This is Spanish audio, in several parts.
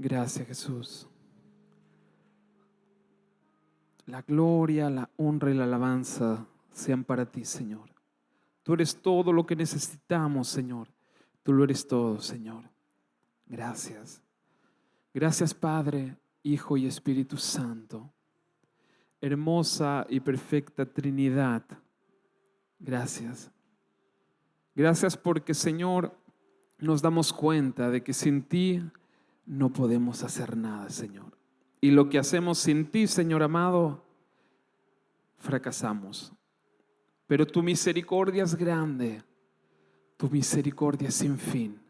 Gracias, Jesús. La gloria, la honra y la alabanza sean para ti, Señor. Tú eres todo lo que necesitamos, Señor. Tú lo eres todo, Señor. Gracias. Gracias, Padre, Hijo y Espíritu Santo. Hermosa y perfecta Trinidad. Gracias. Gracias porque, Señor, nos damos cuenta de que sin ti no podemos hacer nada, Señor. Y lo que hacemos sin ti, Señor amado, fracasamos. Pero tu misericordia es grande, tu misericordia es sin fin.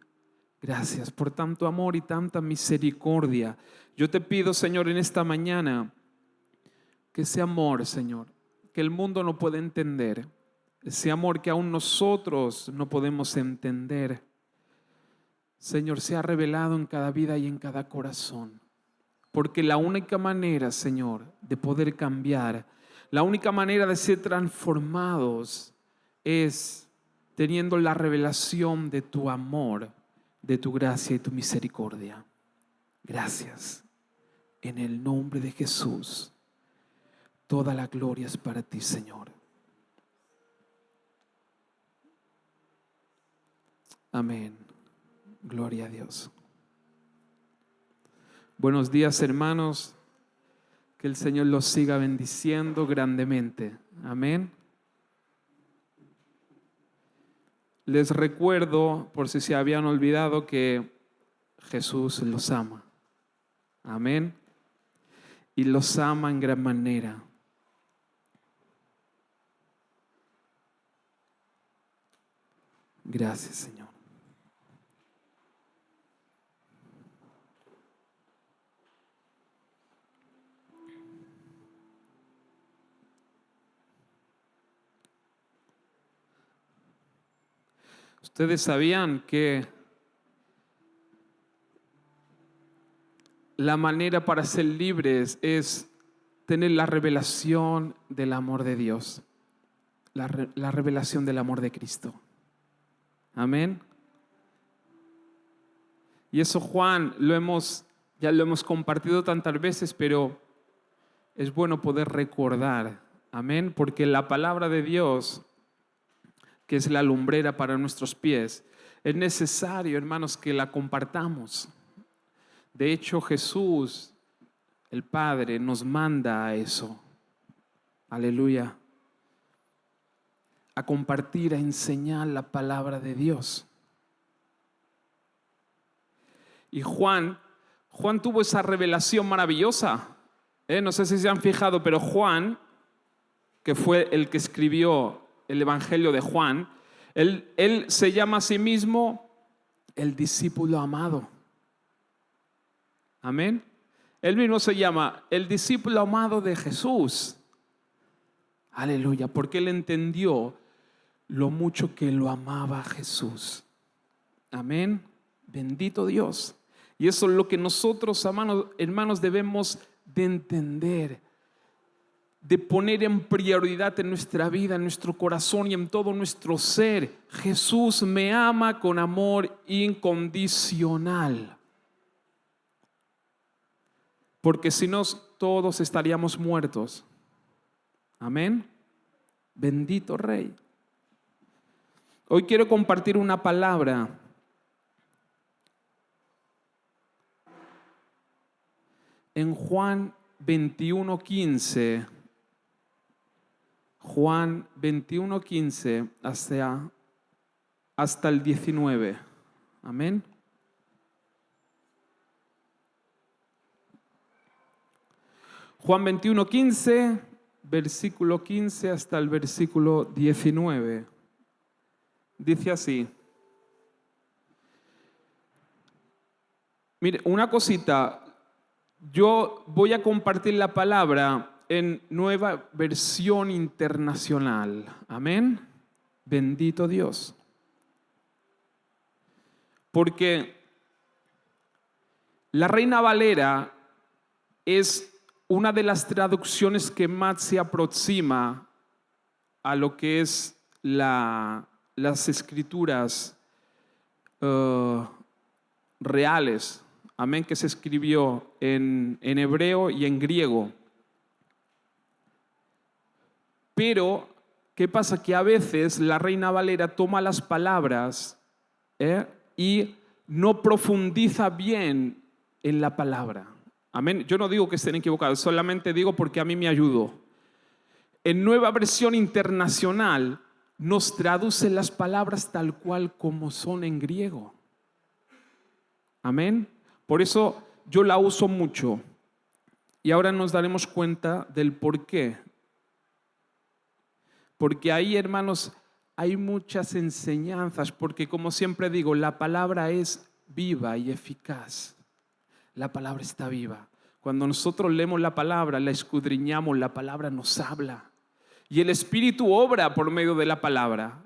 Gracias por tanto amor y tanta misericordia. Yo te pido, Señor, en esta mañana, que ese amor, Señor, que el mundo no puede entender, ese amor que aún nosotros no podemos entender, Señor, sea revelado en cada vida y en cada corazón. Porque la única manera, Señor, de poder cambiar, la única manera de ser transformados es teniendo la revelación de tu amor, de tu gracia y tu misericordia. Gracias. En el nombre de Jesús, toda la gloria es para ti, Señor. Amén. Gloria a Dios. Buenos días, hermanos. Que el Señor los siga bendiciendo grandemente. Amén. Les recuerdo, por si se habían olvidado, que Jesús los ama. Amén. Y los ama en gran manera. Gracias, Señor. Ustedes sabían que la manera para ser libres es tener la revelación del amor de Dios, la revelación del amor de Cristo. Amén. Y eso, Juan, ya lo hemos compartido tantas veces, pero es bueno poder recordar. Amén. Porque la palabra de Dios, que es la lumbrera para nuestros pies, es necesario, hermanos, que la compartamos. De hecho, Jesús, el Padre, nos manda a eso. Aleluya. A compartir, a enseñar la palabra de Dios. Y Juan tuvo esa revelación maravillosa. No sé si se han fijado, pero Juan, que fue el que escribió el Evangelio de Juan, él se llama a sí mismo el discípulo amado. Amén. Él mismo se llama el discípulo amado de Jesús. Aleluya, porque él entendió lo mucho que lo amaba Jesús. Amén. Bendito Dios. Y eso es lo que nosotros, hermanos, debemos de entender, de poner en prioridad en nuestra vida, en nuestro corazón y en todo nuestro ser. Jesús me ama con amor incondicional. Porque si no, todos estaríamos muertos. Amén. Bendito Rey. Hoy quiero compartir una palabra en Juan 21:15. Juan 21:15 hasta el 19. Amén. Juan 21:15, versículo 15 hasta el versículo 19. Dice así. Mire, una cosita. Yo voy a compartir la palabra en Nueva Versión Internacional. Amén. Bendito Dios. Porque la Reina Valera es una de las traducciones que más se aproxima a lo que es las escrituras reales, amén, que se escribió en hebreo y en griego. Pero, ¿qué pasa? Que a veces la Reina Valera toma las palabras y no profundiza bien en la palabra. Amén. Yo no digo que estén equivocados, solamente digo porque a mí me ayudó. En Nueva Versión Internacional nos traduce las palabras tal cual como son en griego. Amén. Por eso yo la uso mucho. Y ahora nos daremos cuenta del por qué. Porque ahí, hermanos, hay muchas enseñanzas, porque como siempre digo, la palabra es viva y eficaz. La palabra está viva. Cuando nosotros leemos la palabra, la escudriñamos, la palabra nos habla. Y el Espíritu obra por medio de la palabra.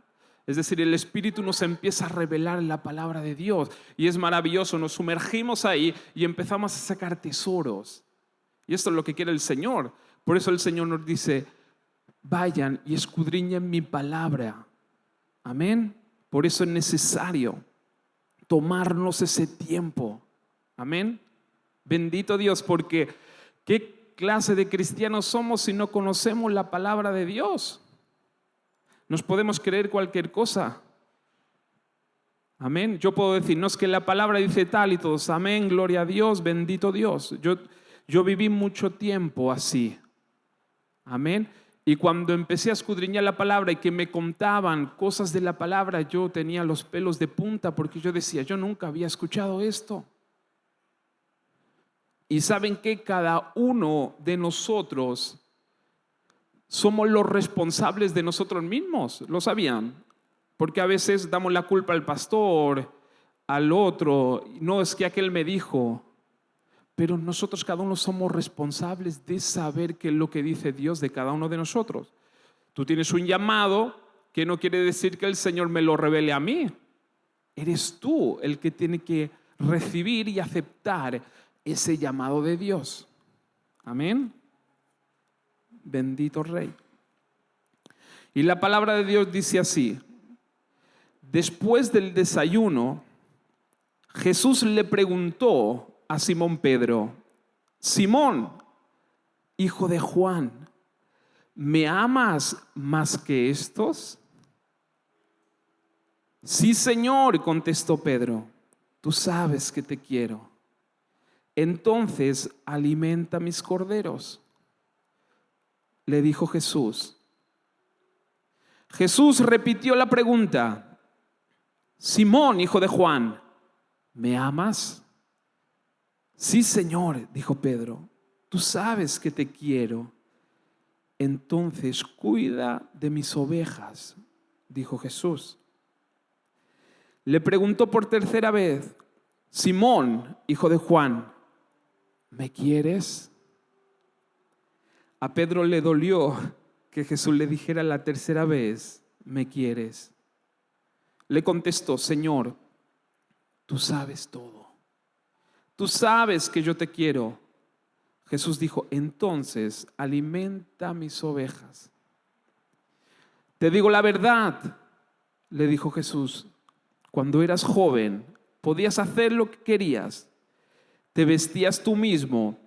Es decir, el Espíritu nos empieza a revelar la palabra de Dios. Y es maravilloso, nos sumergimos ahí y empezamos a sacar tesoros. Y esto es lo que quiere el Señor. Por eso el Señor nos dice, vayan y escudriñen mi palabra. Amén. Por eso es necesario tomarnos ese tiempo. Amén. Bendito Dios, porque ¿qué clase de cristianos somos si no conocemos la palabra de Dios? Nos podemos creer cualquier cosa. Amén. Yo puedo decir, no es que la palabra dice tal y todos, amén, gloria a Dios, bendito Dios. Yo viví mucho tiempo así. Amén. Y cuando empecé a escudriñar la palabra y que me contaban cosas de la palabra, yo tenía los pelos de punta porque yo decía, yo nunca había escuchado esto. Y saben que cada uno de nosotros somos los responsables de nosotros mismos. ¿Lo sabían? Porque a veces damos la culpa al pastor, al otro. No, es que aquel me dijo. Pero nosotros cada uno somos responsables de saber qué es lo que dice Dios de cada uno de nosotros. Tú tienes un llamado que no quiere decir que el Señor me lo revele a mí. Eres tú el que tiene que recibir y aceptar ese llamado de Dios. Amén. Bendito Rey. Y la palabra de Dios dice así: después del desayuno, Jesús le preguntó a Simón Pedro, Simón, hijo de Juan, ¿me amas más que estos? Sí, Señor, contestó Pedro, tú sabes que te quiero. Entonces, alimenta mis corderos. Le dijo Jesús. Jesús repitió la pregunta, Simón, hijo de Juan, ¿me amas? Sí, Señor, dijo Pedro, tú sabes que te quiero. Entonces, cuida de mis ovejas, dijo Jesús. Le preguntó por tercera vez, Simón, hijo de Juan, ¿me quieres? A Pedro le dolió que Jesús le dijera la tercera vez, ¿me quieres? Le contestó, Señor, tú sabes todo. Tú sabes que yo te quiero. Jesús dijo, entonces alimenta mis ovejas. Te digo la verdad, le dijo Jesús, cuando eras joven podías hacer lo que querías. Te vestías tú mismo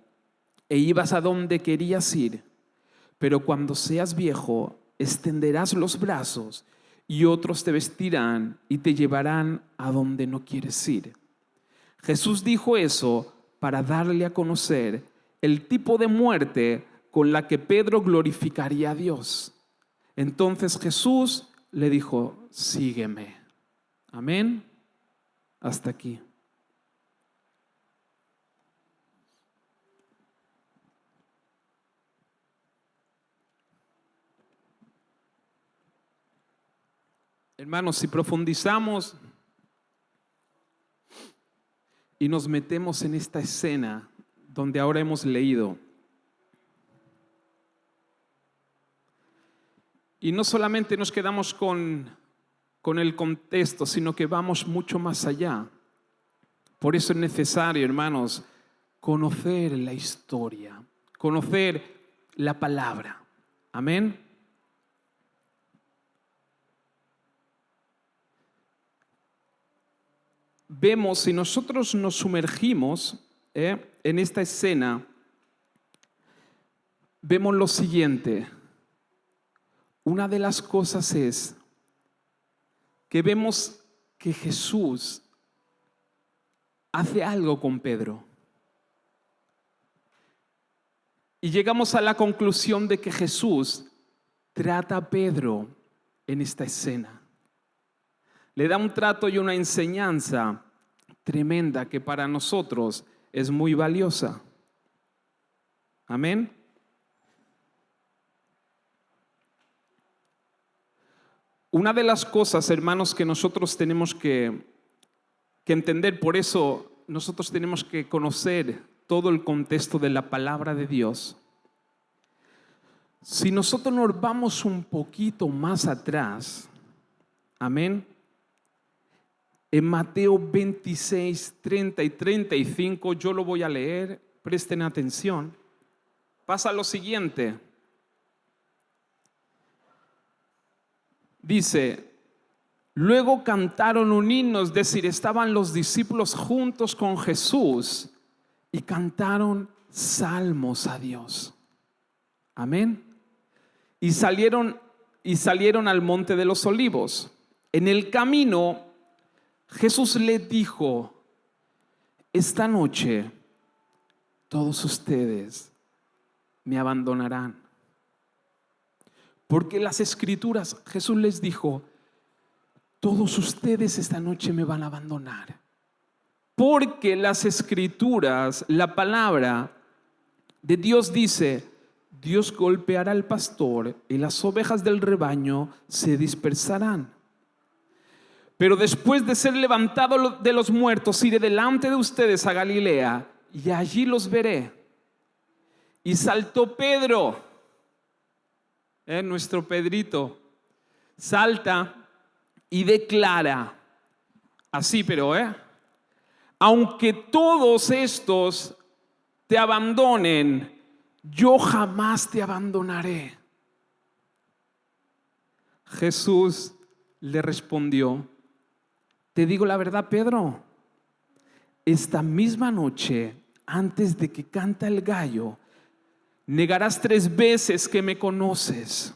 e ibas a donde querías ir. Pero cuando seas viejo, extenderás los brazos y otros te vestirán y te llevarán a donde no quieres ir. Jesús dijo eso para darle a conocer el tipo de muerte con la que Pedro glorificaría a Dios. Entonces Jesús le dijo, sígueme. Amén. Hasta aquí. Hermanos, si profundizamos y nos metemos en esta escena donde ahora hemos leído, y no solamente nos quedamos con el contexto, sino que vamos mucho más allá. Por eso es necesario, hermanos, conocer la historia, conocer la palabra. Amén. vemos, si nosotros nos sumergimos en esta escena, vemos lo siguiente. Una de las cosas es que vemos que Jesús hace algo con Pedro. Y llegamos a la conclusión de que Jesús trata a Pedro en esta escena. Le da un trato y una enseñanza tremenda que para nosotros es muy valiosa. Amén. Una de las cosas, hermanos, que nosotros tenemos que entender, por eso nosotros tenemos que conocer todo el contexto de la palabra de Dios. Si nosotros nos vamos un poquito más atrás, amén, en Mateo 26, 30 y 35, yo lo voy a leer, presten atención. Pasa lo siguiente. Dice, luego cantaron un himno, es decir, estaban los discípulos juntos con Jesús y cantaron salmos a Dios. Amén. Y salieron al monte de los olivos. En el camino, Jesús les dijo, esta noche todos ustedes me abandonarán. Porque las Escrituras, Jesús les dijo, todos ustedes esta noche me van a abandonar. Porque las Escrituras, la palabra de Dios dice, Dios golpeará al pastor y las ovejas del rebaño se dispersarán. Pero después de ser levantado de los muertos, iré delante de ustedes a Galilea y allí los veré. Y saltó Pedro, nuestro Pedrito, salta y declara, así pero, aunque todos estos te abandonen, yo jamás te abandonaré. Jesús le respondió, te digo la verdad, Pedro, esta misma noche, antes de que canta el gallo, negarás 3 veces que me conoces.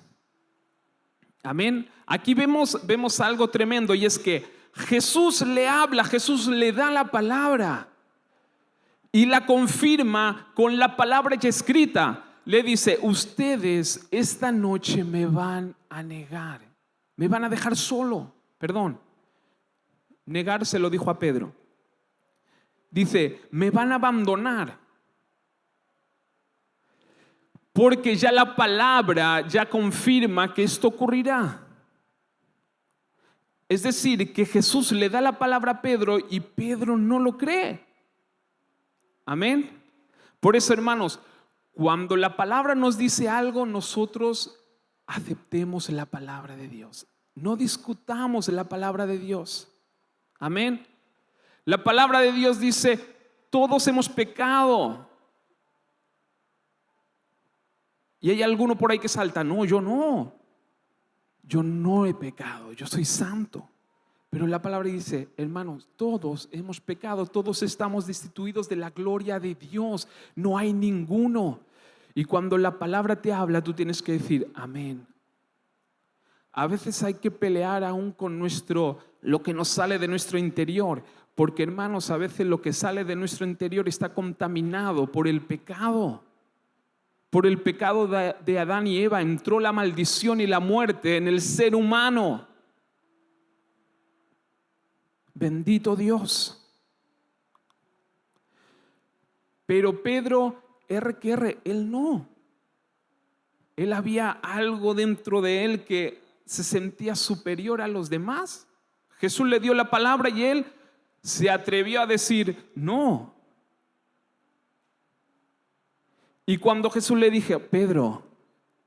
Amén. Aquí vemos algo tremendo, y es que Jesús le habla, Jesús le da la palabra y la confirma con la palabra ya escrita. Le dice, ustedes esta noche me van a negar, me van a dejar solo. Perdón, negar se lo dijo a Pedro. Dice, me van a abandonar. Porque ya la palabra ya confirma que esto ocurrirá. Es decir, que Jesús le da la palabra a Pedro y Pedro no lo cree. Amén. Por eso, hermanos, cuando la palabra nos dice algo, nosotros aceptemos la palabra de Dios. No discutamos la palabra de Dios. Amén. La palabra de Dios dice, todos hemos pecado. Y hay alguno por ahí que salta, no, yo no he pecado, yo soy santo. Pero la palabra dice, hermanos, todos hemos pecado, todos estamos destituidos de la gloria de Dios, no hay ninguno. Y cuando la palabra te habla, tú tienes que decir, amén. A veces hay que pelear aún con lo que nos sale de nuestro interior, porque hermanos, a veces lo que sale de nuestro interior está contaminado por el pecado. Por el pecado de Adán y Eva entró la maldición y la muerte en el ser humano. Bendito Dios. Pero Pedro, él no. Él había algo dentro de él que se sentía superior a los demás. Jesús le dio la palabra y él se atrevió a decir, no. Y cuando Jesús le dije, Pedro,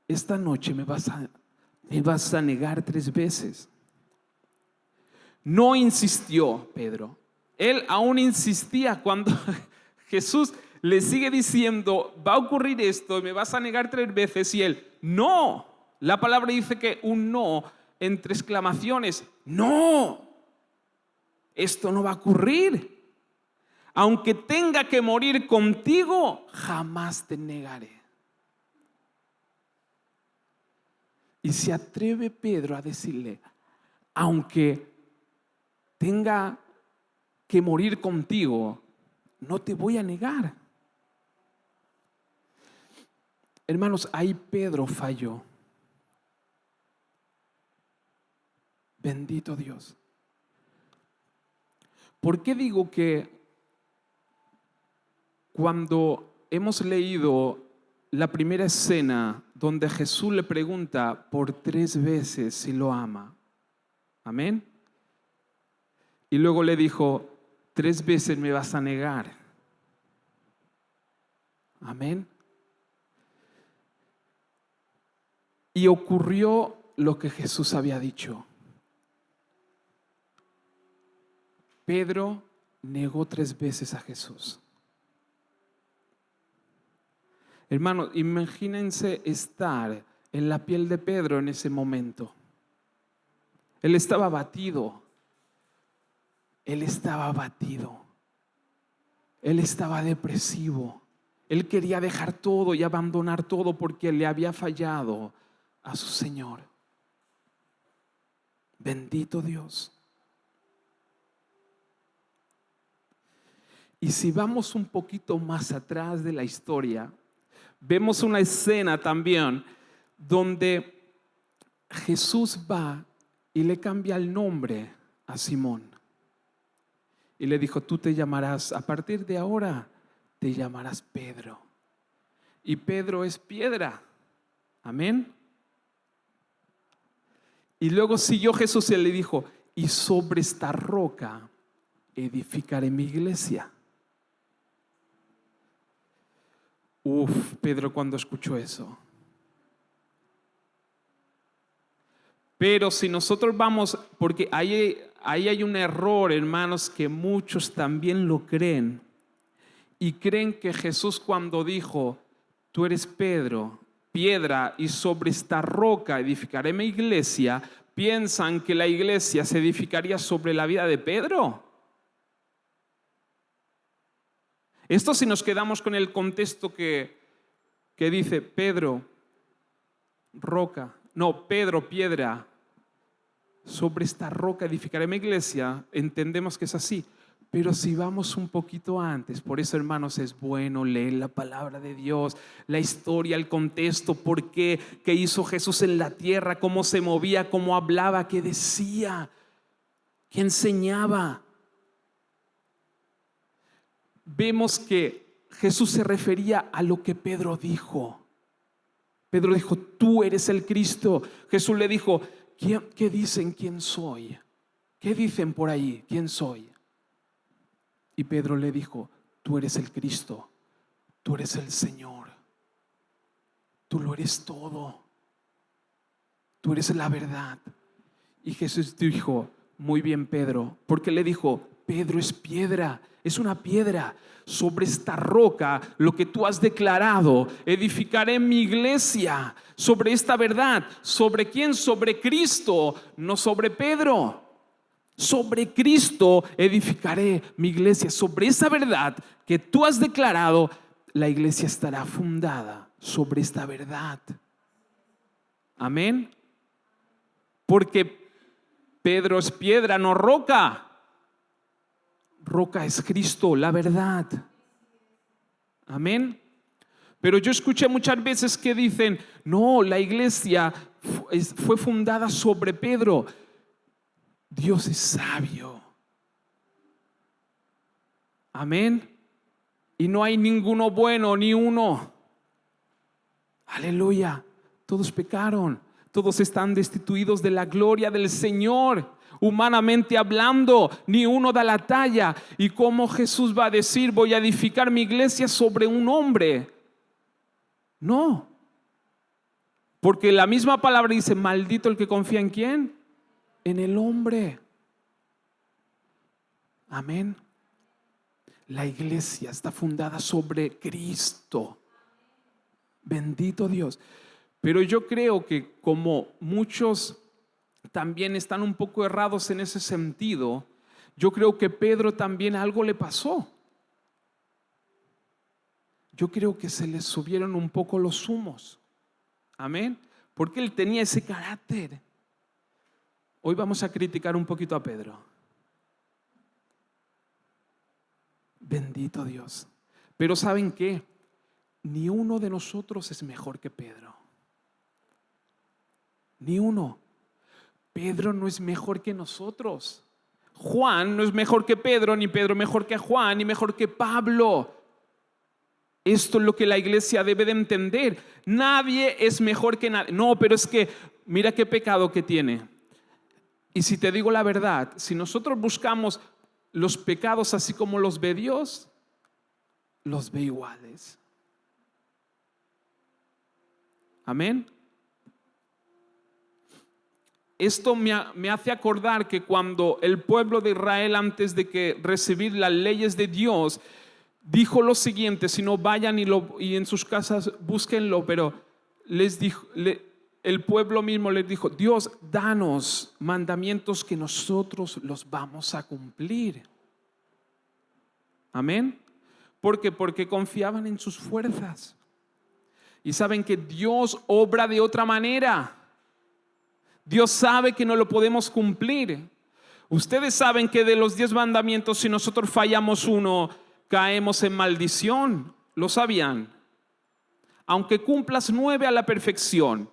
esta noche me vas a negar 3 veces. No insistió Pedro. Él aún insistía cuando Jesús le sigue diciendo, va a ocurrir esto, me vas a negar 3 veces. Y él, no. La palabra dice que un no entre exclamaciones, no. Esto no va a ocurrir. Aunque tenga que morir contigo, jamás te negaré. Y se atreve Pedro a decirle, aunque tenga que morir contigo, no te voy a negar. Hermanos, ahí Pedro falló. Bendito Dios. ¿Por qué digo que cuando hemos leído la primera escena donde Jesús le pregunta por 3 veces si lo ama? Amén. Y luego le dijo, 3 veces me vas a negar. Amén. Y ocurrió lo que Jesús había dicho. Pedro negó 3 veces a Jesús. Hermano, imagínense estar en la piel de Pedro en ese momento. Él estaba abatido. Él estaba abatido. Él estaba depresivo. Él quería dejar todo y abandonar todo porque le había fallado a su Señor. Bendito Dios. Y si vamos un poquito más atrás de la historia, vemos una escena también donde Jesús va y le cambia el nombre a Simón. Y le dijo, tú te llamarás, a partir de ahora, te llamarás Pedro. Y Pedro es piedra. Amén. Y luego siguió Jesús y le dijo, y sobre esta roca edificaré mi iglesia. Pedro cuando escuchó eso. Pero si nosotros vamos, porque ahí hay un error, hermanos, que muchos también lo creen. Y creen que Jesús cuando dijo, tú eres Pedro, piedra, y sobre esta roca edificaré mi iglesia, piensan que la iglesia se edificaría sobre la vida de Pedro. Esto si nos quedamos con el contexto que dice Pedro, roca, no, Pedro, piedra, sobre esta roca edificaré mi iglesia, entendemos que es así. Pero si vamos un poquito antes, por eso hermanos es bueno leer la palabra de Dios, la historia, el contexto, por qué, qué hizo Jesús en la tierra, cómo se movía, cómo hablaba, qué decía, qué enseñaba. Vemos que Jesús se refería a lo que Pedro dijo. Pedro dijo, tú eres el Cristo. Jesús le dijo, ¿qué dicen quién soy? ¿Qué dicen por ahí quién soy? Y Pedro le dijo, tú eres el Cristo, tú eres el Señor, tú lo eres todo, tú eres la verdad. Y Jesús dijo, muy bien Pedro, porque le dijo, Pedro es piedra, es una piedra. Sobre esta roca, lo que tú has declarado, edificaré mi iglesia. Sobre esta verdad, ¿sobre quién? Sobre Cristo, no sobre Pedro. Sobre Cristo edificaré mi iglesia. Sobre esa verdad que tú has declarado, la iglesia estará fundada sobre esta verdad. Amén. Porque Pedro es piedra, no roca. Roca es Cristo, la verdad. Amén. Pero yo escuché muchas veces que dicen, no, la iglesia fue fundada sobre Pedro. Dios es sabio. Amén. Y no hay ninguno bueno, ni uno. Aleluya. Todos pecaron. Todos están destituidos de la gloria del Señor. Humanamente hablando, ni uno da la talla. ¿Y cómo Jesús va a decir, voy a edificar mi iglesia sobre un hombre? No. Porque la misma palabra dice, maldito el que confía en ¿quién? En el hombre. Amén. La iglesia está fundada sobre Cristo. Bendito Dios. Pero yo creo que como muchos también están un poco errados en ese sentido, Yo creo que Pedro también algo le pasó. Yo creo que se le subieron un poco los humos. Amén. Porque él tenía ese carácter. Hoy vamos a criticar un poquito a Pedro. Bendito Dios. Pero ¿saben qué? Ni uno de nosotros es mejor que Pedro. Ni uno. Pedro no es mejor que nosotros. Juan no es mejor que Pedro, ni Pedro mejor que Juan, ni mejor que Pablo. Esto es lo que la iglesia debe de entender. Nadie es mejor que nadie. No, pero es que mira qué pecado que tiene. Y si te digo la verdad, si nosotros buscamos los pecados así como los ve Dios, los ve iguales. Amén. Esto me hace acordar que cuando el pueblo de Israel, antes de que recibir las leyes de Dios, dijo lo siguiente: si no, vayan y en sus casas búsquenlo, pero les dijo, el pueblo mismo les dijo: Dios, danos mandamientos que nosotros los vamos a cumplir. Amén. ¿Por qué? Porque confiaban en sus fuerzas. Y saben que Dios obra de otra manera. Dios sabe que no lo podemos cumplir. Ustedes saben que de los 10 mandamientos, si nosotros fallamos uno, caemos en maldición. ¿Lo sabían? Aunque cumplas 9 a la perfección,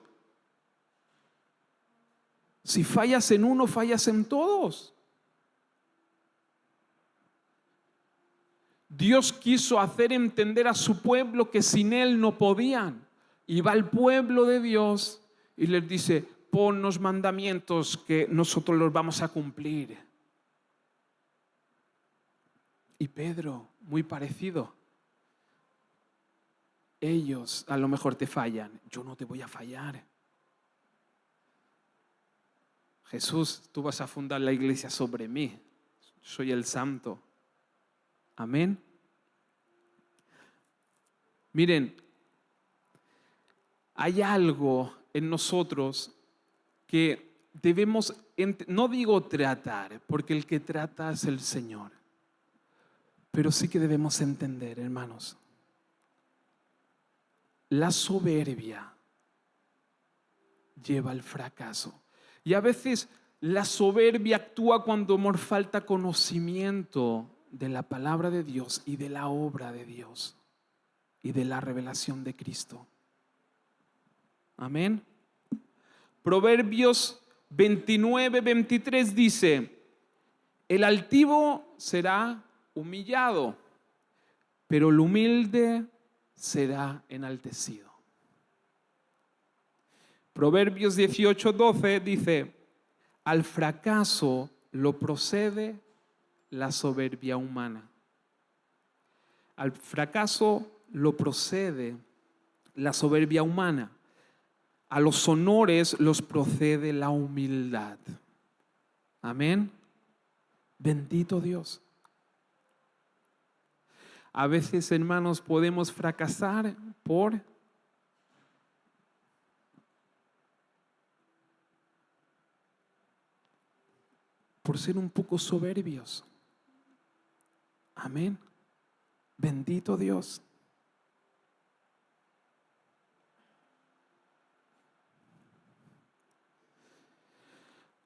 si fallas en uno, fallas en todos. Dios quiso hacer entender a su pueblo que sin Él no podían. Y va el pueblo de Dios y les dice: ponnos mandamientos que nosotros los vamos a cumplir. Y Pedro, muy parecido. Ellos a lo mejor te fallan, yo no te voy a fallar. Jesús, tú vas a fundar la iglesia sobre mí. Soy el santo. Amén. Miren, hay algo en nosotros que debemos, no digo tratar, porque el que trata es el Señor, pero sí que debemos entender, hermanos, la soberbia lleva al fracaso. Y a veces la soberbia actúa cuando nos falta conocimiento de la palabra de Dios y de la obra de Dios y de la revelación de Cristo. Amén. Proverbios 29:23 dice: el altivo será humillado, pero el humilde será enaltecido. Proverbios 18:12 dice: al fracaso lo procede la soberbia humana. Al fracaso lo procede la soberbia humana. A los honores los procede la humildad. Amén. Bendito Dios. A veces, hermanos, podemos fracasar por ser un poco soberbios. Amén. Bendito Dios.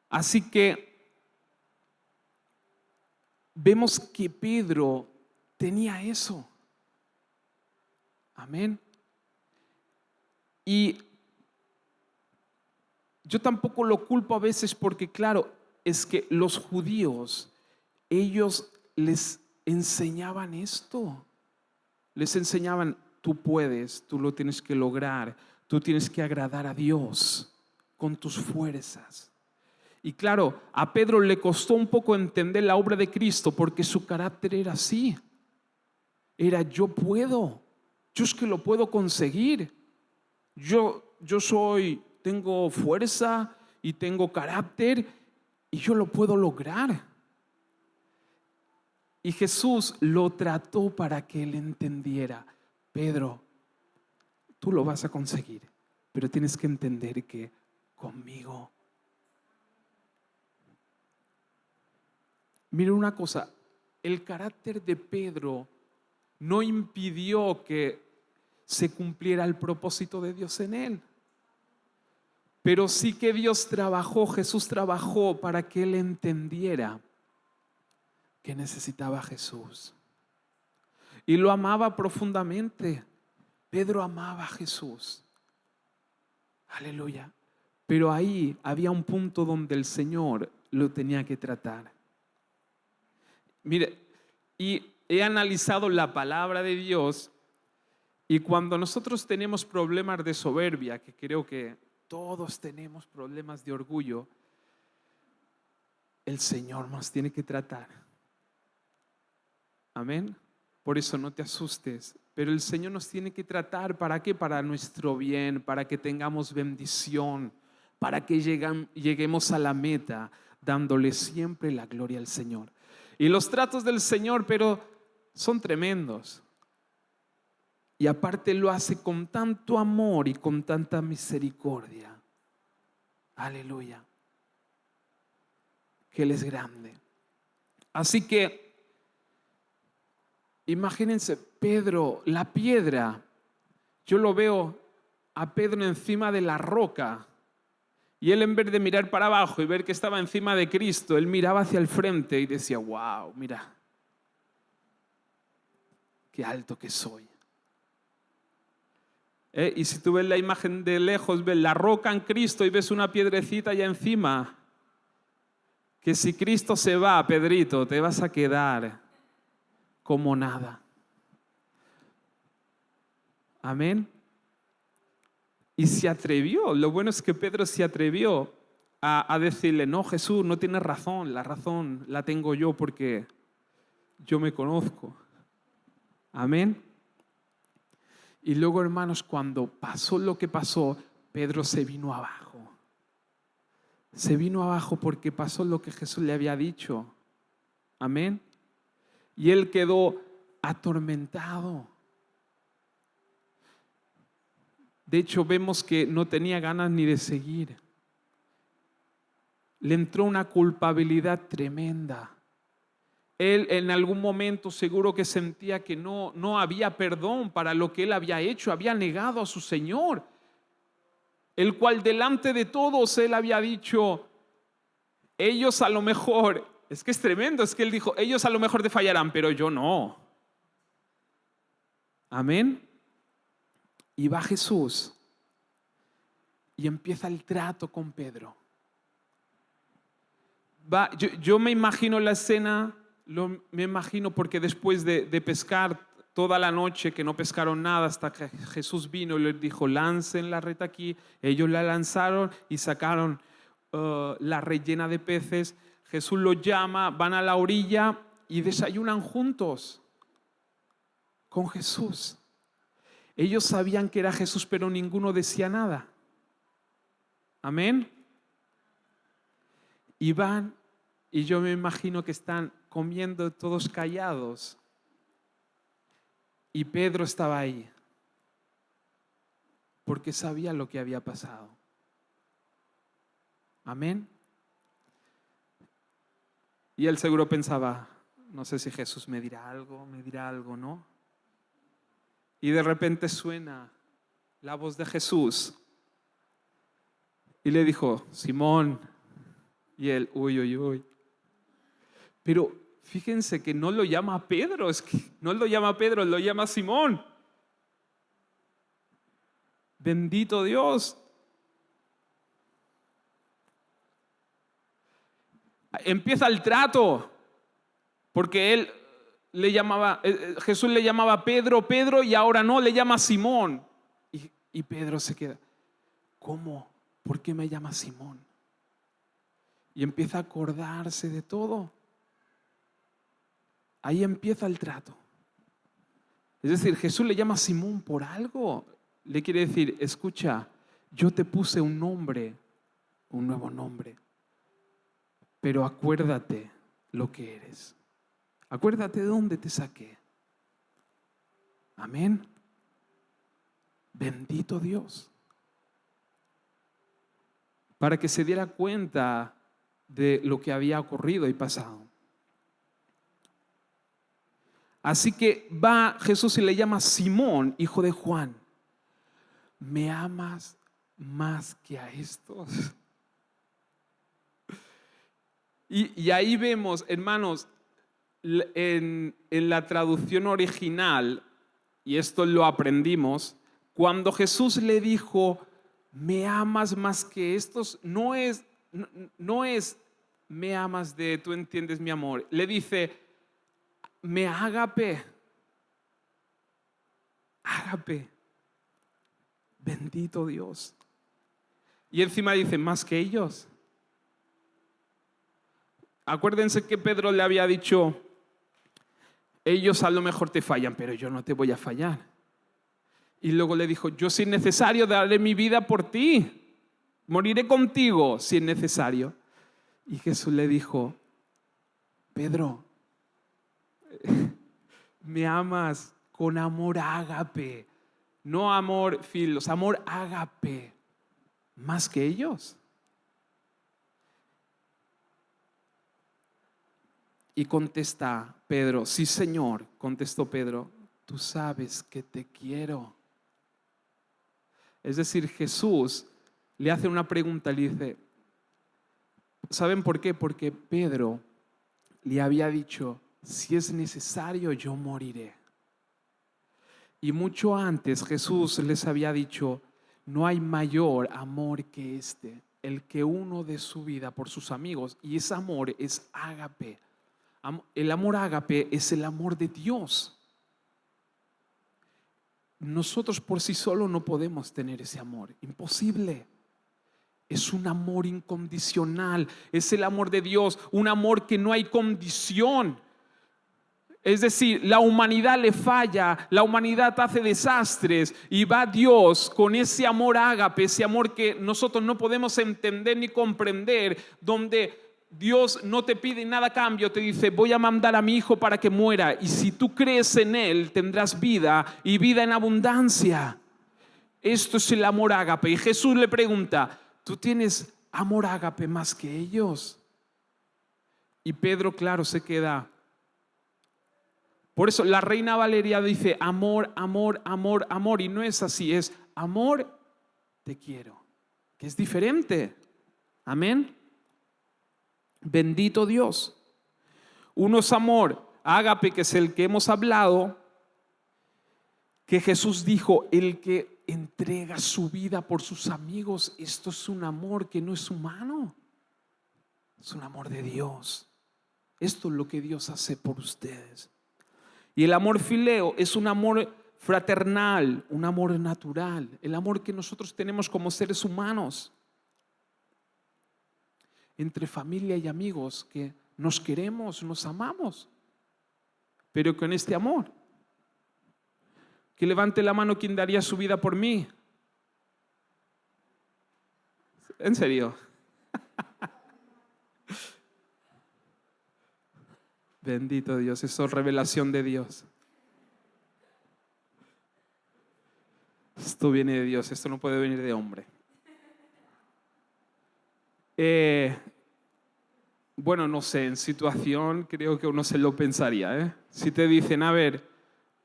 Así que vemos que Pedro tenía eso. Amén. Y yo tampoco lo culpo a veces porque, claro, es que los judíos, ellos les enseñaban esto. Les enseñaban: tú puedes, tú lo tienes que lograr, tú tienes que agradar a Dios con tus fuerzas. Y claro, a Pedro le costó un poco entender la obra de Cristo porque su carácter era así. Era: yo puedo, yo es que lo puedo conseguir. Yo tengo fuerza y tengo carácter y yo lo puedo lograr. Y Jesús lo trató para que él entendiera: Pedro, tú lo vas a conseguir, pero tienes que entender que conmigo. Mira una cosa, el carácter de Pedro no impidió que se cumpliera el propósito de Dios en él. Pero sí que Dios trabajó, Jesús trabajó para que él entendiera que necesitaba a Jesús. Y lo amaba profundamente. Pedro amaba a Jesús. Aleluya. Pero ahí había un punto donde el Señor lo tenía que tratar. Mire, y he analizado la palabra de Dios, y cuando nosotros tenemos problemas de soberbia, que creo que todos tenemos problemas de orgullo, el Señor nos tiene que tratar. Amén. Por eso no te asustes. Pero el Señor nos tiene que tratar. ¿Para qué? Para nuestro bien, para que tengamos bendición, para que lleguemos a la meta, dándole siempre la gloria al Señor. Y los tratos del Señor, pero son tremendos. Y aparte lo hace con tanto amor y con tanta misericordia. Aleluya. Que Él es grande. Así que imagínense, Pedro, la piedra. Yo lo veo a Pedro encima de la roca. Y él, en vez de mirar para abajo y ver que estaba encima de Cristo, él miraba hacia el frente y decía, wow, mira, qué alto que soy. Y si tú ves la imagen de lejos, ves la roca en Cristo y ves una piedrecita allá encima, que si Cristo se va, Pedrito, te vas a quedar como nada. Amén. Y se atrevió, lo bueno es que Pedro se atrevió a decirle, no, Jesús, no tienes razón, la razón la tengo yo porque yo me conozco. Amén. Y luego, hermanos, cuando pasó lo que pasó, Pedro se vino abajo. Se vino abajo porque pasó lo que Jesús le había dicho. Amén. Y él quedó atormentado. De hecho, vemos que no tenía ganas ni de seguir. Le entró una culpabilidad tremenda. Él en algún momento seguro que sentía que no había perdón para lo que él había hecho. Había negado a su Señor, el cual delante de todos él había dicho, ellos a lo mejor, es que es tremendo, es que él dijo, ellos a lo mejor te fallarán, pero yo no. Amén. Y va Jesús y empieza el trato con Pedro. Yo me imagino la escena, me imagino porque después de pescar toda la noche, que no pescaron nada, hasta que Jesús vino y les dijo, lancen la red aquí. Ellos la lanzaron y sacaron la red llena de peces. Jesús los llama, van a la orilla y desayunan juntos con Jesús. Ellos sabían que era Jesús, pero ninguno decía nada. Amén. Y van, y yo me imagino que están comiendo todos callados. Y Pedro estaba ahí, porque sabía lo que había pasado. Amén. Y él seguro pensaba, no sé si Jesús me dirá algo, ¿no? Y de repente suena la voz de Jesús y le dijo, Simón. Y él, uy. Pero fíjense que no lo llama Pedro, es que no lo llama Pedro, lo llama Simón. Bendito Dios. Empieza el trato, porque Jesús le llamaba Pedro, y ahora no, le llama Simón. Y Pedro se queda, ¿cómo? ¿Por qué me llama Simón? Y empieza a acordarse de todo. Ahí empieza el trato. Es decir, Jesús le llama Simón por algo. Le quiere decir, escucha, yo te puse un nombre, un nuevo nombre. Pero acuérdate lo que eres. Acuérdate de dónde te saqué. Amén. Bendito Dios. Para que se diera cuenta de lo que había ocurrido y pasado. Así que va Jesús y le llama Simón, hijo de Juan. ¿Me amas más que a estos? Y ahí vemos, hermanos, en la traducción original, y esto lo aprendimos, cuando Jesús le dijo, ¿me amas más que estos? No es me amas de tú entiendes mi amor. Le dice, me ágape. Ágape. Bendito Dios. Y encima dice, más que ellos. Acuérdense que Pedro le había dicho, ellos a lo mejor te fallan, pero yo no te voy a fallar. Y luego le dijo, yo si es necesario daré mi vida por ti. Moriré contigo si es necesario. Y Jesús le dijo, Pedro, me amas con amor ágape. No amor filos, amor ágape. Más que ellos. Y contesta Pedro, sí Señor, contestó Pedro, tú sabes que te quiero. Es decir, Jesús le hace una pregunta, le dice, ¿saben por qué? Porque Pedro le había dicho, si es necesario yo moriré. Y mucho antes Jesús les había dicho, no hay mayor amor que este, el que uno dé su vida por sus amigos. Y ese amor es ágape. El amor ágape es el amor de Dios. Nosotros por sí solos no podemos tener ese amor, imposible. Es un amor incondicional, es el amor de Dios, un amor que no hay condición. Es decir, la humanidad le falla, la humanidad hace desastres y va Dios con ese amor ágape, ese amor que nosotros no podemos entender ni comprender, donde Dios no te pide nada a cambio, te dice, voy a mandar a mi hijo para que muera y si tú crees en él tendrás vida y vida en abundancia. Esto es el amor ágape. Y Jesús le pregunta, ¿tú tienes amor ágape más que ellos? Y Pedro, claro, se queda. Por eso la Reina Valeria dice amor, amor, amor, amor. Y no es así, es amor, te quiero. Que es diferente. Amén. Bendito Dios. Uno es amor ágape, que es el que hemos hablado, que Jesús dijo, el que entrega su vida por sus amigos. Esto es un amor que no es humano, es un amor de Dios. Esto es lo que Dios hace por ustedes. Y el amor fileo es un amor fraternal, un amor natural, el amor que nosotros tenemos como seres humanos, entre familia y amigos, que nos queremos, nos amamos, pero con este amor. Que levante la mano quien daría su vida por mí. ¿En serio? Bendito Dios, eso es revelación de Dios. Esto viene de Dios, esto no puede venir de hombre. Bueno, no sé, en situación creo que uno se lo pensaría, Si te dicen, a ver,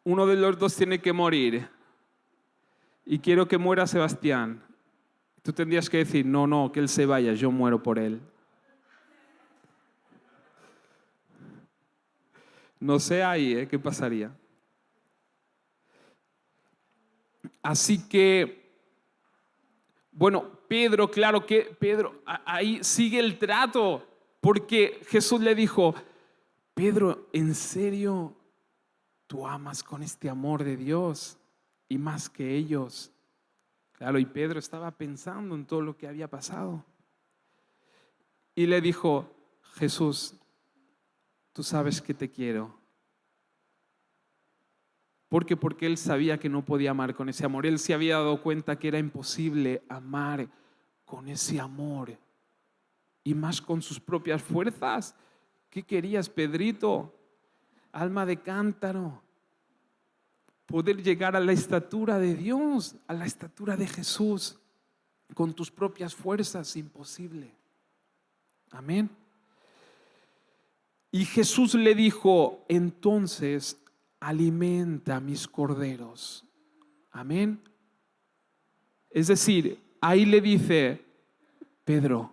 uno de los dos tiene que morir y quiero que muera Sebastián, tú tendrías que decir, no, que él se vaya, yo muero por él. No sé ahí, ¿qué pasaría? Así que, bueno, Pedro, claro que Pedro, ahí sigue el trato, porque Jesús le dijo, Pedro, ¿en serio tú amas con este amor de Dios y más que ellos? Claro, y Pedro estaba pensando en todo lo que había pasado. Y le dijo, Jesús, tú sabes que te quiero. Porque él sabía que no podía amar con ese amor. Él se había dado cuenta que era imposible amar con ese amor. Y más con sus propias fuerzas. ¿Qué querías, Pedrito? Alma de cántaro. Poder llegar a la estatura de Dios, a la estatura de Jesús. Con tus propias fuerzas, imposible. Amén. Y Jesús le dijo, entonces, alimenta mis corderos. Amén. Es decir, ahí le dice, Pedro,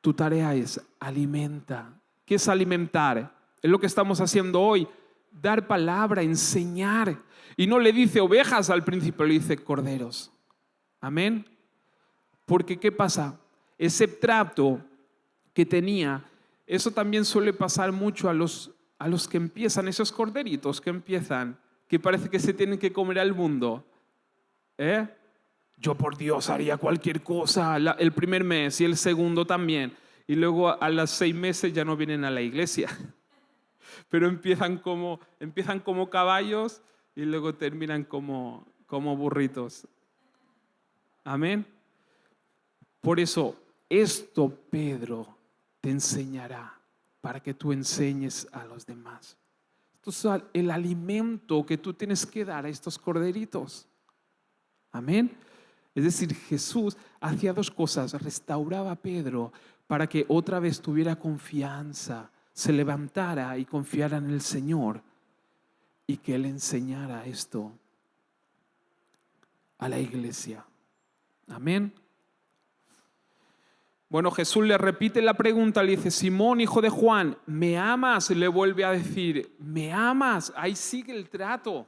tu tarea es alimenta. ¿Qué es alimentar? Es lo que estamos haciendo hoy, dar palabra, enseñar. Y no le dice ovejas al principio, le dice corderos. Amén. Porque ¿qué pasa? Ese trato que tenía, eso también suele pasar mucho a los que empiezan, esos corderitos que empiezan, que parece que se tienen que comer al mundo. Yo por Dios haría cualquier cosa el primer mes y el segundo también. Y luego a los 6 meses ya no vienen a la iglesia. Pero empiezan como caballos y luego terminan como burritos. Amén. Por eso, esto Pedro te enseñará para que tú enseñes a los demás. Esto es el alimento que tú tienes que dar a estos corderitos. Amén. Es decir, Jesús hacía 2 cosas. Restauraba a Pedro para que otra vez tuviera confianza, se levantara y confiara en el Señor y que Él enseñara esto a la iglesia. Amén. Bueno, Jesús le repite la pregunta, le dice, Simón, hijo de Juan, ¿me amas? Le vuelve a decir, ¿me amas? Ahí sigue el trato.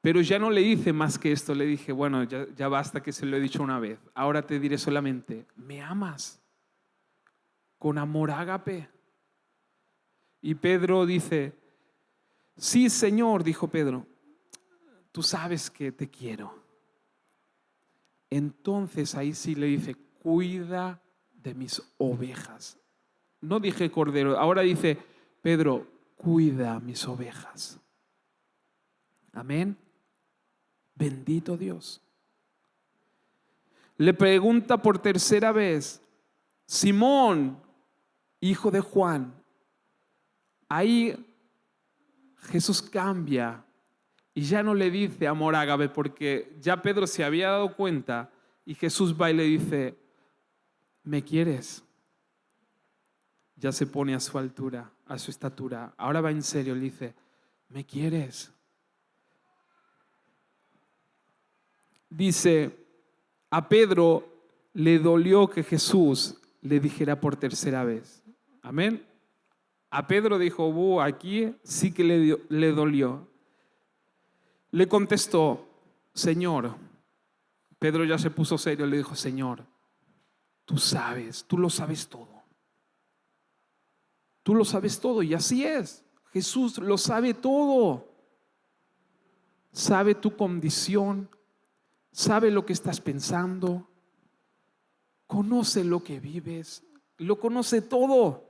Pero ya no le dice más que esto, le dije, bueno, ya basta que se lo he dicho una vez. Ahora te diré solamente, ¿me amas? Con amor ágape. Y Pedro dice, sí, Señor, dijo Pedro, tú sabes que te quiero. Entonces ahí sí le dice, cuida de mis ovejas. No dije cordero, ahora dice, Pedro, cuida mis ovejas. Amén. Bendito Dios. Le pregunta por tercera vez, Simón, hijo de Juan. Ahí Jesús cambia y ya no le dice amor ágape, porque ya Pedro se había dado cuenta y Jesús va y le dice, ¿me quieres? Ya se pone a su altura, a su estatura. Ahora va en serio, le dice, ¿me quieres? Dice, a Pedro le dolió que Jesús le dijera por tercera vez. Amén. A Pedro dijo, aquí sí que le dolió. Le contestó, Señor. Pedro ya se puso serio, le dijo, Señor, tú lo sabes todo. Tú lo sabes todo, y así es. Jesús lo sabe todo. Sabe tu condición, sabe lo que estás pensando, conoce lo que vives, lo conoce todo.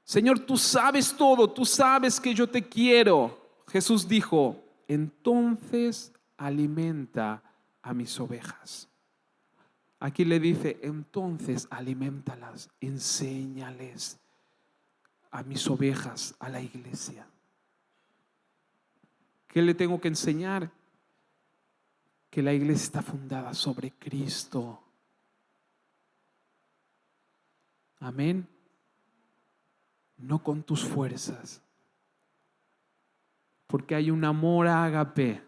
Señor, tú sabes todo, tú sabes que yo te quiero. Jesús dijo, entonces alimenta a mis ovejas. Aquí le dice, entonces aliméntalas, enséñales a mis ovejas, a la iglesia. ¿Qué le tengo que enseñar? Que la iglesia está fundada sobre Cristo. Amén. No con tus fuerzas. Porque hay un amor ágape.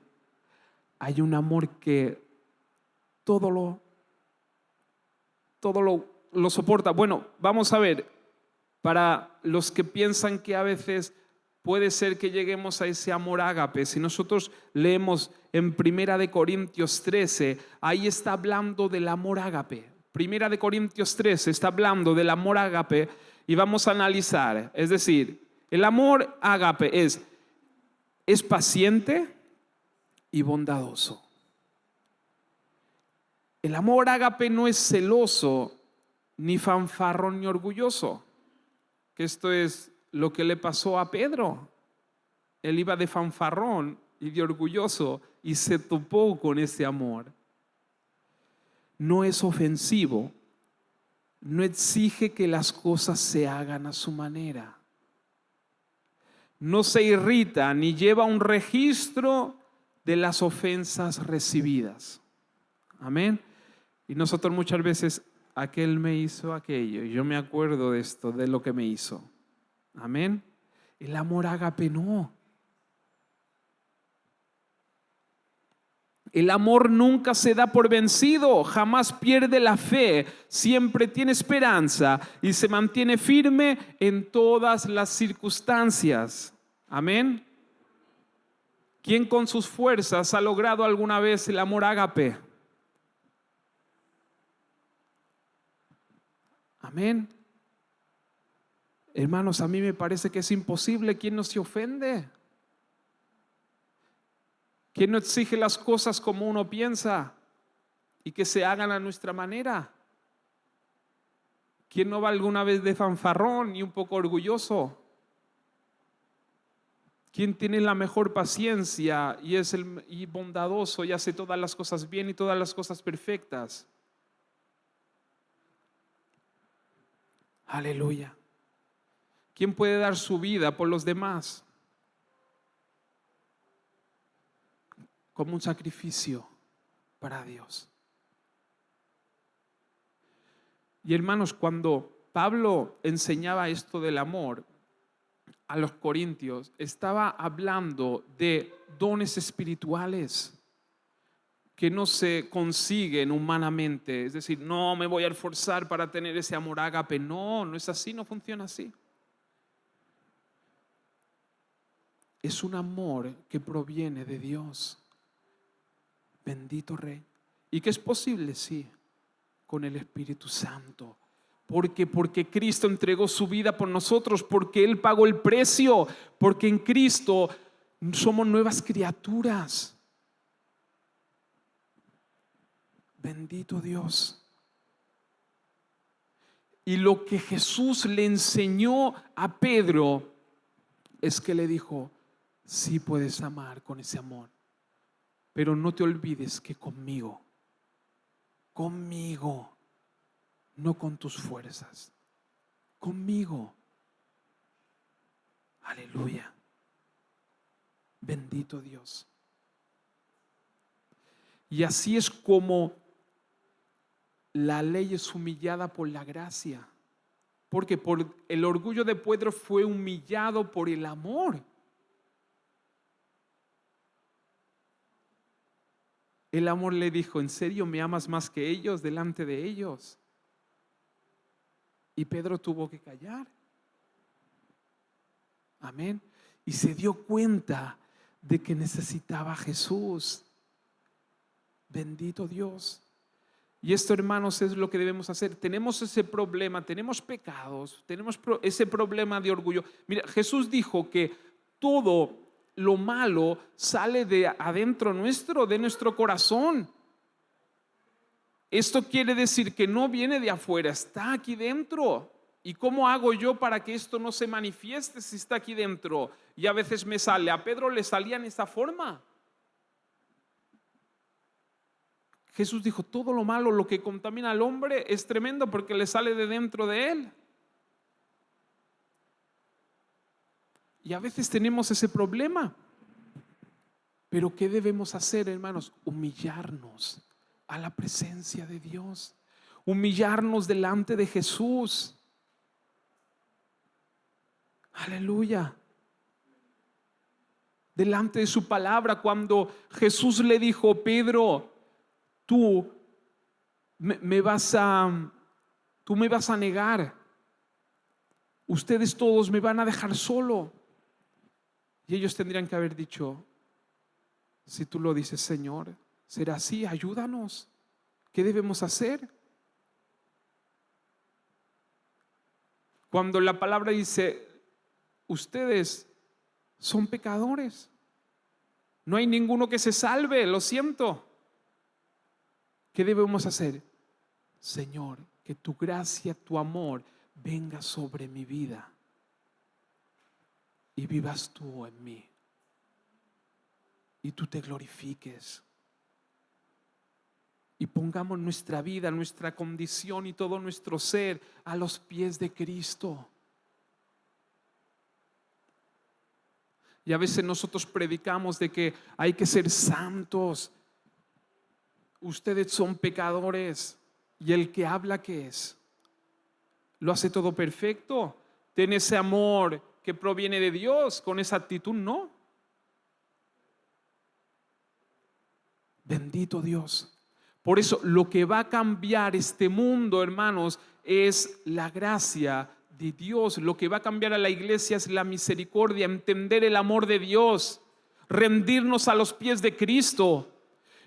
Hay un amor que todo lo soporta. Bueno, vamos a ver. Para los que piensan que a veces puede ser que lleguemos a ese amor ágape, si nosotros leemos en 1 Corintios 13, ahí está hablando del amor ágape. 1 Corintios 13 está hablando del amor ágape y vamos a analizar. Es decir, el amor ágape es paciente y bondadoso. El amor ágape no es celoso, ni fanfarrón, ni orgulloso. Que esto es lo que le pasó a Pedro. Él iba de fanfarrón y de orgulloso y se topó con ese amor. No es ofensivo, no exige que las cosas se hagan a su manera. No se irrita ni lleva un registro de las ofensas recibidas. Amén. Y nosotros muchas veces aquel me hizo aquello, y yo me acuerdo de esto, de lo que me hizo. Amén. El amor ágape no. El amor nunca se da por vencido, jamás pierde la fe, siempre tiene esperanza y se mantiene firme en todas las circunstancias. Amén. ¿Quién con sus fuerzas ha logrado alguna vez el amor ágape? Amén. Hermanos, a mí me parece que es imposible. ¿Quién no se ofende? ¿Quién no exige las cosas como uno piensa y que se hagan a nuestra manera? ¿Quién no va alguna vez de fanfarrón y un poco orgulloso? ¿Quién tiene la mejor paciencia y bondadoso y hace todas las cosas bien y todas las cosas perfectas? Aleluya. ¿Quién puede dar su vida por los demás? Como un sacrificio para Dios. Y hermanos, cuando Pablo enseñaba esto del amor a los corintios, estaba hablando de dones espirituales que no se consiguen humanamente. Es decir, no me voy a esforzar para tener ese amor ágape. No, no es así, no funciona así. Es un amor que proviene de Dios. Bendito Rey. ¿Y que es posible? Sí, con el Espíritu Santo. Porque Cristo entregó su vida por nosotros, porque Él pagó el precio, porque en Cristo somos nuevas criaturas. Bendito Dios. Y lo que Jesús le enseñó a Pedro es que le dijo, sí puedes amar con ese amor, pero no te olvides que conmigo, no con tus fuerzas, conmigo. Aleluya. Bendito Dios. Y así es como la ley es humillada por la gracia. Porque por el orgullo de Pedro fue humillado por el amor. El amor le dijo, ¿en serio me amas más que ellos delante de ellos? Y Pedro tuvo que callar. Amén. Y se dio cuenta de que necesitaba a Jesús. Bendito Dios. Y esto, hermanos, es lo que debemos hacer. Tenemos ese problema, tenemos pecados, tenemos ese problema de orgullo. Mira, Jesús dijo que todo lo malo sale de adentro nuestro, de nuestro corazón. Esto quiere decir que no viene de afuera, está aquí dentro. ¿Y cómo hago yo para que esto no se manifieste si está aquí dentro? Y a veces me sale, a Pedro le salía en esa forma. Jesús dijo, todo lo malo, lo que contamina al hombre es tremendo porque le sale de dentro de él. Y a veces tenemos ese problema. Pero ¿qué debemos hacer, hermanos? Humillarnos a la presencia de Dios. Humillarnos delante de Jesús. Aleluya. Delante de su palabra, cuando Jesús le dijo, Pedro, tú me vas a negar. Ustedes todos me van a dejar solo. Y ellos tendrían que haber dicho, si tú lo dices, Señor, será así, ayúdanos. ¿Qué debemos hacer? Cuando la palabra dice, ustedes son pecadores, no hay ninguno que se salve, lo siento. ¿Qué debemos hacer? Señor, que tu gracia, tu amor venga sobre mi vida y vivas tú en mí y tú te glorifiques y pongamos nuestra vida, nuestra condición y todo nuestro ser a los pies de Cristo. Y a veces nosotros predicamos de que hay que ser santos. Ustedes son pecadores. ¿Y el que habla qué es? ¿Lo hace todo perfecto? ¿Tiene ese amor que proviene de Dios con esa actitud? No. Bendito Dios. Por eso lo que va a cambiar este mundo, hermanos, es la gracia de Dios. Lo que va a cambiar a la iglesia es la misericordia, entender el amor de Dios, rendirnos a los pies de Cristo.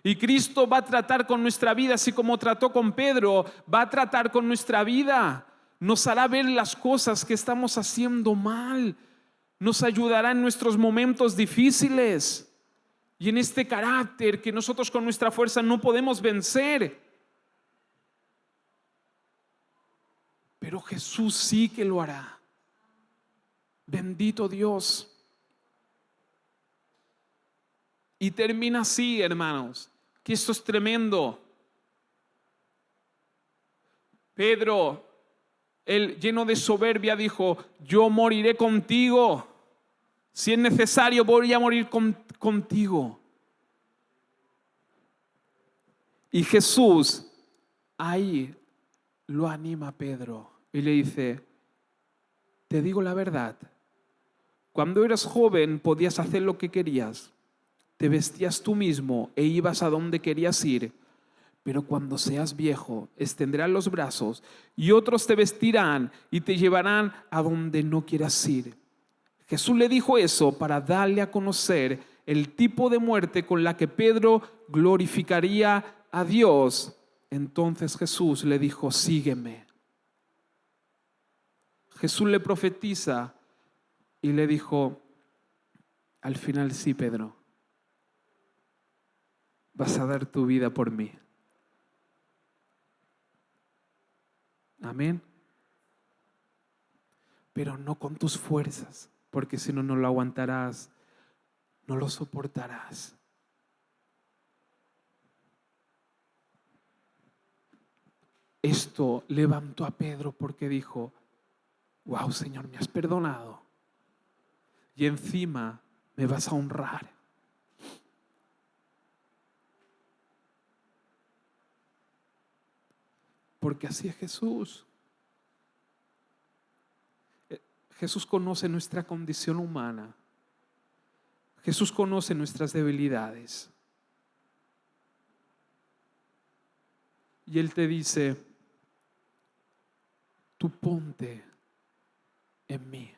Y Cristo va a tratar con nuestra vida, así como trató con Pedro, va a tratar con nuestra vida. Nos hará ver las cosas que estamos haciendo mal. Nos ayudará en nuestros momentos difíciles. Y en este carácter que nosotros con nuestra fuerza no podemos vencer. Pero Jesús sí que lo hará. Bendito Dios. Y termina así, hermanos, que esto es tremendo. Pedro, él lleno de soberbia, dijo: yo moriré contigo. Si es necesario, voy a morir contigo. Y Jesús ahí lo anima a Pedro y le dice: te digo la verdad, cuando eras joven podías hacer lo que querías, te vestías tú mismo e ibas a donde querías ir, pero cuando seas viejo extenderás los brazos y otros te vestirán y te llevarán a donde no quieras ir. Jesús le dijo eso para darle a conocer el tipo de muerte con la que Pedro glorificaría a Dios. Entonces Jesús le dijo: sígueme. Jesús le profetiza y le dijo: al final sí, Pedro, vas a dar tu vida por mí. Amén. Pero no con tus fuerzas, porque si no, no lo aguantarás, no lo soportarás. Esto levantó a Pedro porque dijo: wow, Señor, me has perdonado y encima me vas a honrar. Porque así es Jesús. Jesús conoce nuestra condición humana. Jesús conoce nuestras debilidades. Y Él te dice: tú ponte en mí.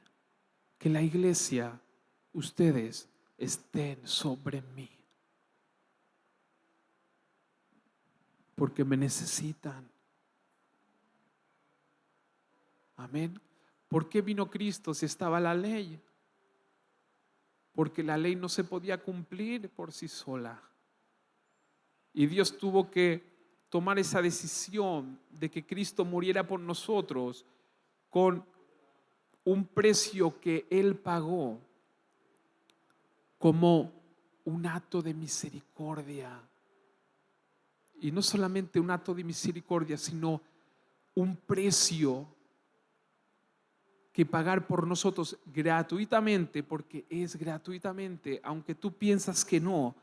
Que la iglesia, ustedes estén sobre mí. Porque me necesitan. Amén. ¿Por qué vino Cristo si estaba la ley? Porque la ley no se podía cumplir por sí sola. Y Dios tuvo que tomar esa decisión de que Cristo muriera por nosotros con un precio que Él pagó como un acto de misericordia. Y no solamente un acto de misericordia, sino un precio que pagar por nosotros gratuitamente, porque es gratuitamente, aunque tú piensas que no,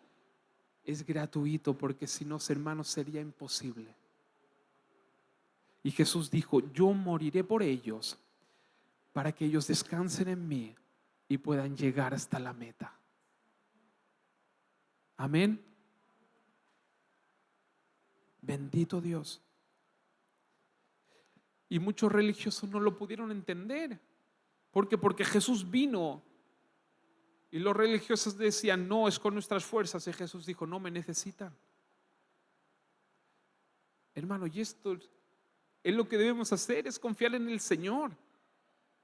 es gratuito, porque si no, hermanos, sería imposible. Y Jesús dijo: yo moriré por ellos para que ellos descansen en mí y puedan llegar hasta la meta. Amén. Bendito Dios. Y muchos religiosos no lo pudieron entender. ¿Por qué? Porque Jesús vino y los religiosos decían: no, es con nuestras fuerzas. Y Jesús dijo: no, me necesitan. Hermano, y esto es lo que debemos hacer, es confiar en el Señor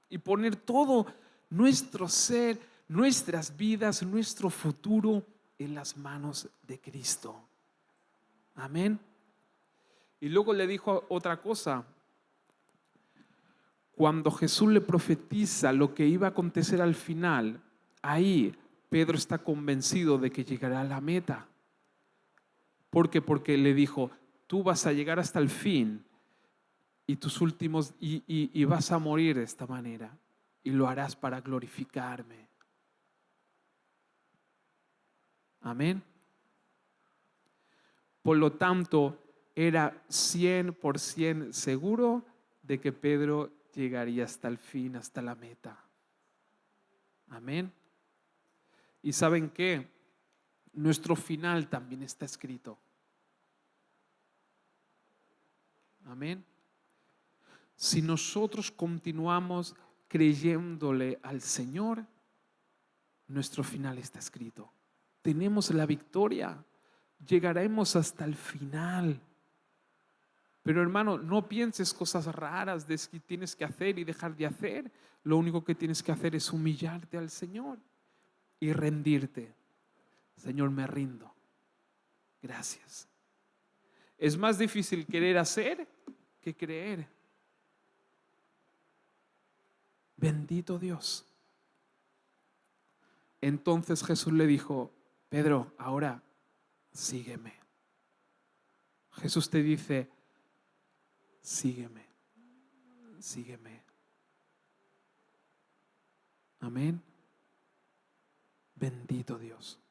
y poner todo nuestro ser, nuestras vidas, nuestro futuro en las manos de Cristo. Amén. Y luego le dijo otra cosa. Cuando Jesús le profetiza lo que iba a acontecer al final, ahí Pedro está convencido de que llegará a la meta. ¿Por qué? Porque le dijo: tú vas a llegar hasta el fin y tus últimos y vas a morir de esta manera y lo harás para glorificarme. Amén. Por lo tanto, era 100% seguro de que Pedro llegaría hasta el fin, hasta la meta. Amén. ¿Y saben qué? Nuestro final también está escrito. Amén. Si nosotros continuamos creyéndole al Señor, nuestro final está escrito. Tenemos la victoria. Llegaremos hasta el final. Pero hermano, no pienses cosas raras de que tienes que hacer y dejar de hacer. Lo único que tienes que hacer es humillarte al Señor y rendirte. Señor, me rindo. Gracias. Es más difícil querer hacer que creer. Bendito Dios. Entonces Jesús le dijo: Pedro, ahora sígueme. Jesús te dice: sígueme, sígueme. Amén. Bendito Dios.